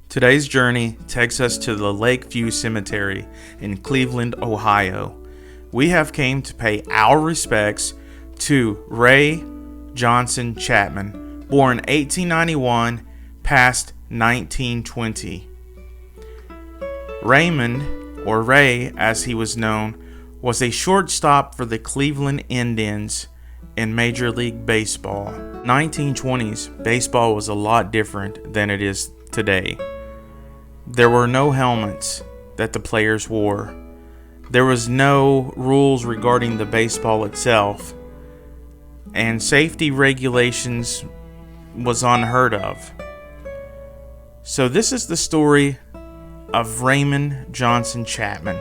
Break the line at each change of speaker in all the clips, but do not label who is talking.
Today's journey takes us to the Lakeview Cemetery in Cleveland, Ohio. We have came to pay our respects to Ray Johnson Chapman, born 1891, passed 1920. Raymond, or Ray as he was known, was a shortstop for the Cleveland Indians in Major League Baseball. 1920s, baseball was a lot different than it is today. There were no helmets that the players wore. There was no rules regarding the baseball itself, and safety regulations was unheard of. So this is the story of Raymond Johnson Chapman.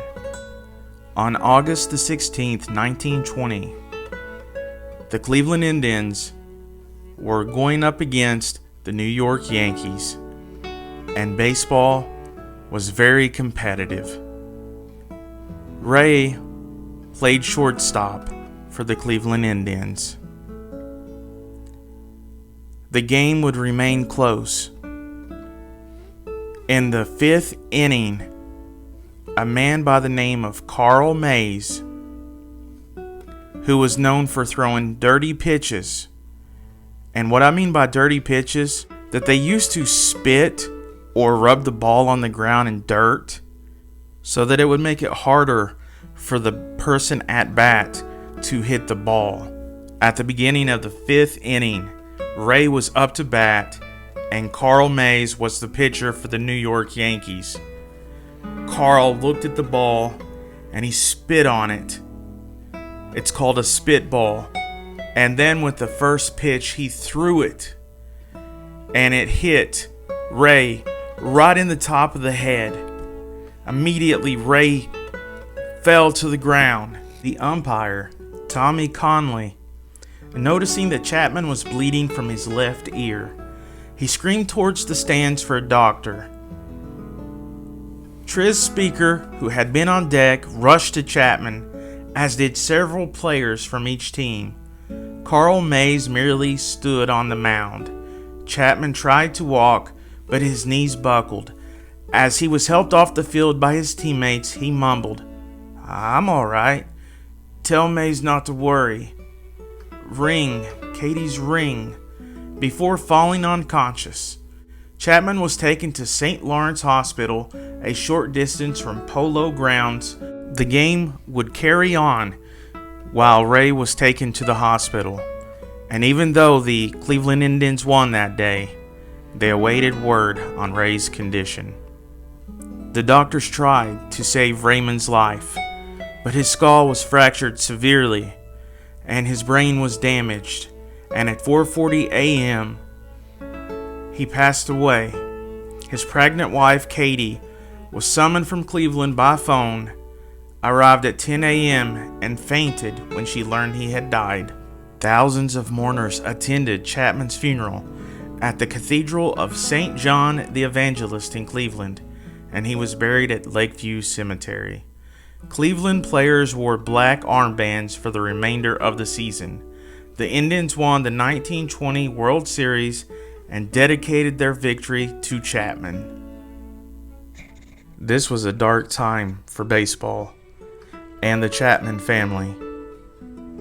On August the 16th, 1920, the Cleveland Indians were going up against the New York Yankees, and baseball was very competitive. Ray played shortstop for the Cleveland Indians. The game would remain close. In the 5th inning, a man by the name of Carl Mays, who was known for throwing dirty pitches, and what I mean by dirty pitches, that they used to spit or rub the ball on the ground in dirt so that it would make it harder for the person at bat to hit the ball. At the beginning of the 5th inning, Ray was up to bat and Carl Mays was the pitcher for the New York Yankees. Carl looked at the ball and he spit on it. It's called a spitball. And then with the first pitch, he threw it and it hit Ray right in the top of the head. Immediately, Ray fell to the ground. The umpire, Tommy Conley, noticing that Chapman was bleeding from his left ear, he screamed towards the stands for a doctor. Tris Speaker, who had been on deck, rushed to Chapman, as did several players from each team. Carl Mays merely stood on the mound. Chapman tried to walk, but his knees buckled. As he was helped off the field by his teammates, he mumbled, "I'm all right. Tell Mays not to worry. Ring, Katie's ring," before falling unconscious. Chapman was taken to St. Lawrence Hospital, a short distance from Polo Grounds. The game would carry on while Ray was taken to the hospital. And even though the Cleveland Indians won that day, they awaited word on Ray's condition. The doctors tried to save Raymond's life, but his skull was fractured severely and his brain was damaged, and at 4:40 a.m. he passed away. His pregnant wife, Katie, was summoned from Cleveland by phone, arrived at 10 a.m. and fainted when she learned he had died. Thousands of mourners attended Chapman's funeral at the Cathedral of St. John the Evangelist in Cleveland, and he was buried at Lakeview Cemetery. Cleveland players wore black armbands for the remainder of the season. The Indians won the 1920 World Series and dedicated their victory to Chapman. This was a dark time for baseball and the Chapman family.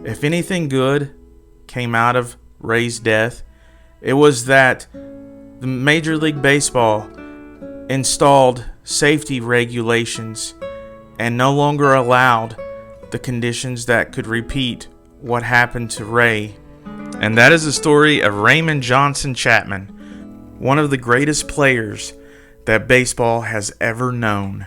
If anything good came out of Ray's death, it was that the Major League Baseball installed safety regulations and no longer allowed the conditions that could repeat what happened to Ray. And that is the story of Raymond Johnson Chapman, one of the greatest players that baseball has ever known.